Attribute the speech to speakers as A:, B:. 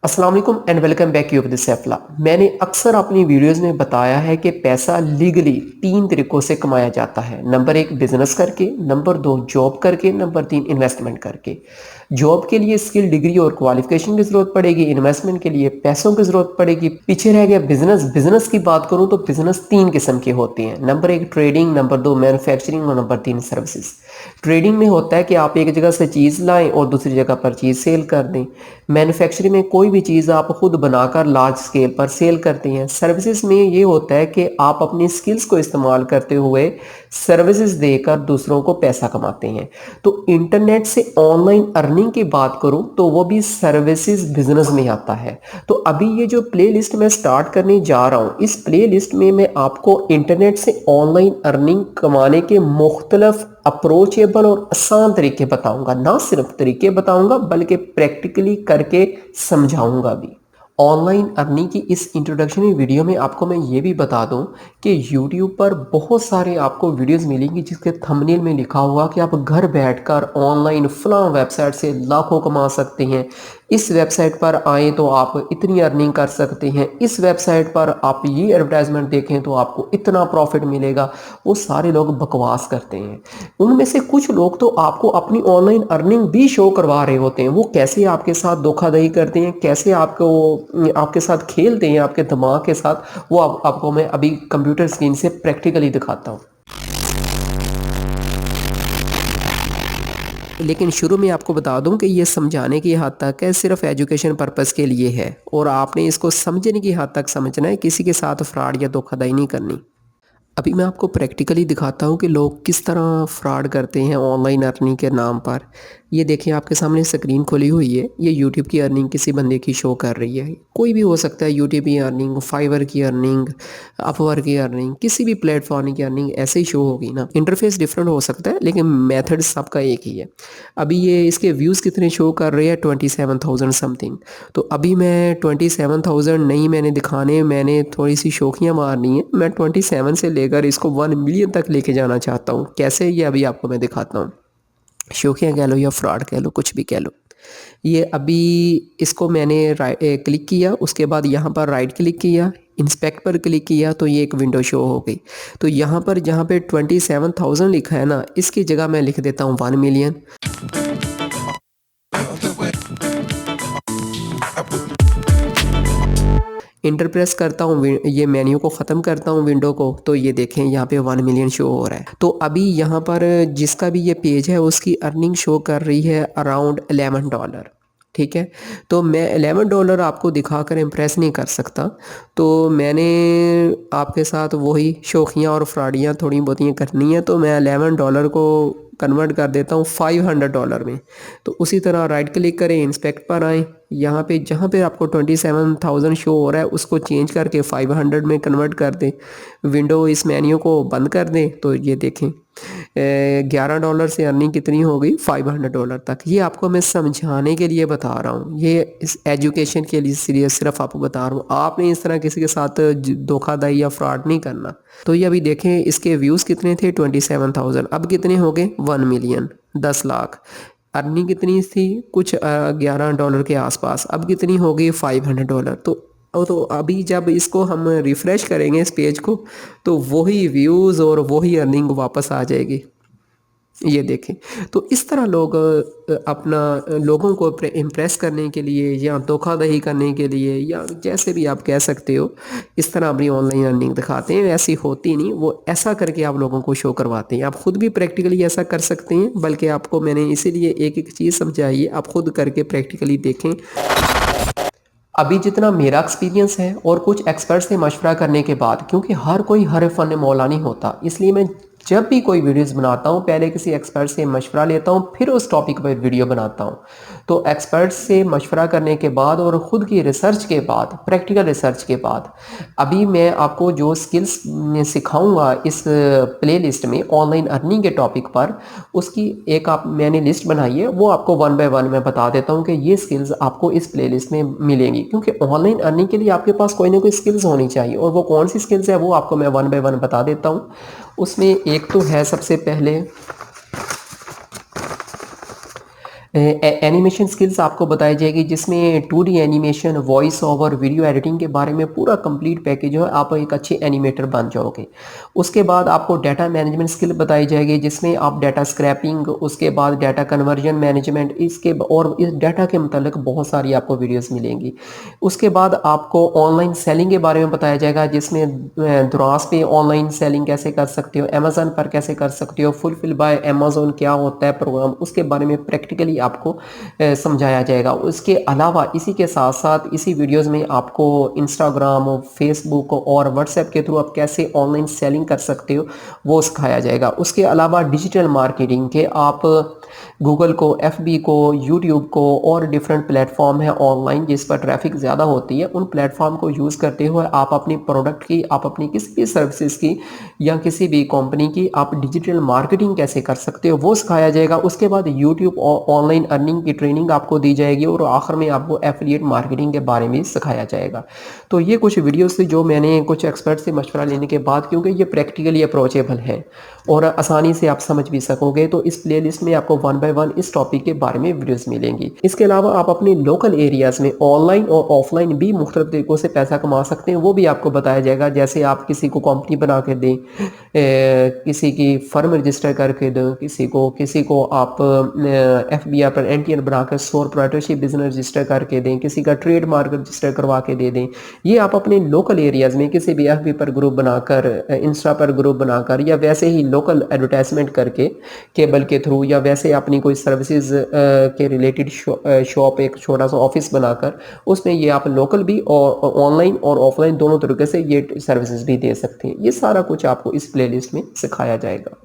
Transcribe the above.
A: अस्सलाम वालेकुम and welcome back you this सैफला। मैंने अक्सर अपनी वीडियोस में बताया है कि पैसा लीगली 3 तरीकों से कमाया जाता है। नंबर 1 बिजनेस करके, नंबर 2 जॉब करके, नंबर 3 इन्वेस्टमेंट करके। जॉब के लिए स्किल, डिग्री और क्वालिफिकेशन की ज़रूरत पड़ेगी। इन्वेस्टमेंट के लिए पैसों की ज़रूरत पड़ेगी। पीछे रह गया बिजनेस। बिजनेस की बात करूँ तो बिजनेस 3 किस्म के होते हैं। नंबर 1 ट्रेडिंग, नंबर 2 मैन्युफैक्चरिंग और नंबर 3 सर्विसेज। ट्रेडिंग में होता है कि आप एक जगह से चीज़ लाएं और दूसरी जगह पर चीज़ सेल कर दें। मैन्युफैक्चरिंग में कोई भी चीज़ आप खुद बनाकर लार्ज स्केल पर सेल करते हैं। सर्विसेज में ये होता है कि आप अपनी स्किल्स को इस्तेमाल करते हुए सर्विसेज देकर दूसरों को पैसा कमाते हैं। तो इंटरनेट से ऑनलाइन अर्निंग की बात करूं तो वो भी सर्विसेज बिजनेस में आता है। तो अभी ये जो प्लेलिस्ट मैं स्टार्ट करने जा रहा हूं, इस प्लेलिस्ट में मैं आपको इंटरनेट से ऑनलाइन अर्निंग कमाने के मुख्तलिफ अप्रोचेबल और आसान तरीके बताऊंगा। ना सिर्फ तरीके बताऊंगा बल्कि प्रैक्टिकली करके समझाऊंगा भी। ऑनलाइन अर्निंग की इस इंट्रोडक्शनरी वीडियो में आपको मैं ये भी बता दूं कि YouTube पर बहुत सारे आपको वीडियोस मिलेंगी जिसके थंबनेल में लिखा हुआ कि आप घर बैठकर ऑनलाइन फलां वेबसाइट से लाखों कमा सकते हैं। इस वेबसाइट पर आए तो आप इतनी अर्निंग कर सकते हैं। इस वेबसाइट पर आप ये एडवर्टाइजमेंट देखें तो आपको इतना प्रॉफिट मिलेगा। वो सारे लोग बकवास करते हैं। उनमें से कुछ लोग तो आपको अपनी ऑनलाइन अर्निंग भी शो करवा रहे होते हैं। वो कैसे आपके साथ धोखाधड़ी करते हैं, कैसे आपके साथ खेलते हैं आपके दिमाग के साथ, वो आपको मैं अभी कंप्यूटर स्क्रीन से प्रैक्टिकली दिखाता हूँ। लेकिन शुरू में आपको बता दूं कि ये समझाने की हद तक है, सिर्फ एजुकेशन पर्पस के लिए है और आपने इसको समझने की हद तक समझना है, किसी के साथ फ्रॉड या धोखाधड़ी नहीं करनी। अभी मैं आपको प्रैक्टिकली दिखाता हूँ कि लोग किस तरह फ्रॉड करते हैं ऑनलाइन अर्निंग के नाम पर। ये देखिए आपके सामने स्क्रीन खुली हुई है। ये यूट्यूब की अर्निंग किसी बंदे की शो कर रही है। कोई भी हो सकता है, यूट्यूब की अर्निंग, फाइवर की अर्निंग, अपवर्क की अर्निंग, किसी भी प्लेटफॉर्म की अर्निंग ऐसे ही शो होगी ना। इंटरफेस डिफरेंट हो सकता है लेकिन मेथड सबका एक ही है। अभी ये इसके व्यूज़ कितने शो कर रहे हैं, 27,000 समथिंग। तो अभी मैं 27,000 नहीं मैंने दिखाने, मैंने थोड़ी सी शौकियाँ मारनी है। मैं 27 से लेकर इसको 1 मिलियन तक लेके जाना चाहता हूँ। कैसे, ये अभी आपको मैं दिखाता हूँ। शौकियाँ कह लो या फ्रॉड कह लो, कुछ भी कह लो। ये अभी इसको मैंने क्लिक किया, उसके बाद यहाँ पर राइट क्लिक किया, इंस्पेक्ट पर क्लिक किया तो ये एक विंडो शो हो गई। तो यहाँ पर जहाँ पे 27,000 लिखा है ना, इसकी जगह मैं लिख देता हूँ 1 मिलियन। इंटर प्रेस करता हूँ, ये मेन्यू को ख़त्म करता हूँ विंडो को, तो ये देखें यहाँ पे 1 मिलियन शो हो रहा है। तो अभी यहाँ पर जिसका भी ये पेज है उसकी अर्निंग शो कर रही है अराउंड $11। ठीक है, तो मैं $11 आपको दिखाकर इम्प्रेस नहीं कर सकता। तो मैंने आपके साथ वही शौकियाँ और फ्रॉडियाँ थोड़ी बहुतियाँ करनी है, तो मैं $11 को कन्वर्ट कर देता हूँ $500 में। तो उसी तरह राइट क्लिक करें, इंस्पेक्ट पर आएँ, यहाँ पे जहाँ पे आपको 27,000 शो हो रहा है उसको चेंज करके 500 में कन्वर्ट कर दें। विंडो इस मेन्यू को बंद कर दें तो ये देखें $11 से अर्निंग कितनी हो गई, $500 तक। ये आपको मैं समझाने के लिए बता रहा हूँ, ये इस एजुकेशन के लिए सिर्फ आपको बता रहा हूँ। आपने इस तरह किसी के साथ धोखाधड़ी या फ्रॉड नहीं करना। तो ये अभी देखें इसके व्यूज़ कितने थे, 27,000, अब कितने हो गए, 1 मिलियन, 10 लाख। अर्निंग कितनी थी, कुछ $11 के आसपास, अब कितनी हो गई, $500। तो अभी जब इसको हम रिफ़्रेश करेंगे इस पेज को, तो वही व्यूज़ और वही अर्निंग वापस आ जाएगी। ये देखें। तो इस तरह लोग अपना लोगों को इम्प्रेस करने के लिए या धोखाधड़ी करने के लिए या जैसे भी आप कह सकते हो, इस तरह अपनी ऑनलाइन अर्निंग दिखाते हैं। ऐसी होती नहीं, वो ऐसा करके आप लोगों को शो करवाते हैं। आप खुद भी प्रैक्टिकली ऐसा कर सकते हैं, बल्कि आपको मैंने इसीलिए एक एक चीज़ समझाई है, आप खुद करके प्रैक्टिकली देखें। अभी जितना मेरा एक्सपीरियंस है और कुछ एक्सपर्ट से मशवरा करने के बाद, क्योंकि हर कोई हर फन मौला नहीं होता, इसलिए मैं जब भी कोई वीडियोस बनाता हूँ पहले किसी एक्सपर्ट से मशवरा लेता हूँ, फिर उस टॉपिक पर वीडियो बनाता हूँ। तो एक्सपर्ट से मशवरा करने के बाद और ख़ुद की रिसर्च के बाद, प्रैक्टिकल रिसर्च के बाद, अभी मैं आपको जो स्किल्स सिखाऊंगा इस प्लेलिस्ट में ऑनलाइन अर्निंग के टॉपिक पर, उसकी एक मैंने लिस्ट बनाई है, वो आपको 1 बाय 1 मैं बता देता हूँ कि ये स्किल्स आपको इस प्लेलिस्ट में मिलेंगी। क्योंकि ऑनलाइन अर्निंग के लिए आपके पास कोई ना कोई स्किल्स होनी चाहिए, और वो कौन सी स्किल्स है वो आपको मैं 1 बाय 1 बता देता हूँ। उसमें एक तो है सबसे पहले एनिमेशन स्किल्स आपको बताई जाएगी जिसमें 2D animation, voice over, video editing के बारे में पूरा कंप्लीट पैकेज है, आप एक अच्छे एनिमेटर बन जाओगे। उसके बाद आपको डाटा मैनेजमेंट स्किल बताई जाएगी जिसमें आप डाटा स्क्रैपिंग, उसके बाद डाटा कन्वर्जन मैनेजमेंट, और इस डाटा के मतलब बहुत सारी आपको वीडियोस मिलेंगी। उसके बाद आपको ऑनलाइन सेलिंग के बारे में बताया जाएगा जिसमें द्रास पे ऑनलाइन सेलिंग कैसे कर सकते हो, अमेज़न पर कैसे कर सकते हो, फुलफिल बाय अमेज़न क्या होता है प्रोग्राम, उसके बारे में प्रैक्टिकली आपको समझाया जाएगा। उसके अलावा इसी के साथ साथ इसी वीडियोस में आपको इंस्टाग्राम, फेसबुक और व्हाट्सएप के थ्रू आप कैसे ऑनलाइन सेलिंग कर सकते हो वो सिखाया जाएगा। उसके अलावा डिजिटल मार्केटिंग के आप गूगल को, एफबी को, यूट्यूब को और डिफरेंट प्लेटफॉर्म है ऑनलाइन जिस पर ट्रैफिक ज़्यादा होती है, उन प्लेटफॉर्म को यूज़ करते हुए आप अपनी प्रोडक्ट की, आप अपनी किसी भी सर्विसेज की या किसी भी कंपनी की आप डिजिटल मार्केटिंग कैसे कर सकते हो वो सिखाया जाएगा। उसके बाद यूट्यूब ऑनलाइन अर्निंग की ट्रेनिंग आपको दी जाएगी और आखिर में आपको एफिलिएट मार्केटिंग के बारे में सिखाया जाएगा। तो ये कुछ वीडियोस थी जो मैंने कुछ एक्सपर्ट से मशवरा लेने के बाद, क्योंकि ये प्रैक्टिकली अप्रोचेबल है और आसानी से आप समझ भी सकोगे, तो इस प्लेलिस्ट में आपको वन बाय वन इस टॉपिक के बारे में वीडियोस मिलेंगी। इसके अलावा आप अपने लोकल एरियाज़ में ऑनलाइन और ऑफलाइन भी मुख्तलिफ तरीक़ों से पैसा कमा सकते हैं, वो भी आपको बताया जाएगा। जैसे आप किसी को कंपनी बना के दें, किसी की फर्म रजिस्टर करके दें, किसी को आप एफबीआई पर एनटीएन बनाकर सोल प्रोप्राइटरशिप बिजनेस रजिस्टर करके दें, किसी का ट्रेडमार्क रजिस्टर करवा के दे दें। ये आप अपने लोकल एरियाज़ में किसी भी एफबी पर ग्रुप बनाकर, इंस्टा पर ग्रुप बनाकर या वैसे ही लोकल एडवर्टाइजमेंट करके केबल के थ्रू या वैसे अपनी कोई सर्विसेज के रिलेटेड शॉप, एक छोटा सा ऑफिस बनाकर उसमें ये आप लोकल भी और ऑनलाइन और ऑफलाइन दोनों तरीके से ये सर्विसेज भी दे सकते हैं। ये सारा कुछ आपको इस प्लेलिस्ट में सिखाया जाएगा।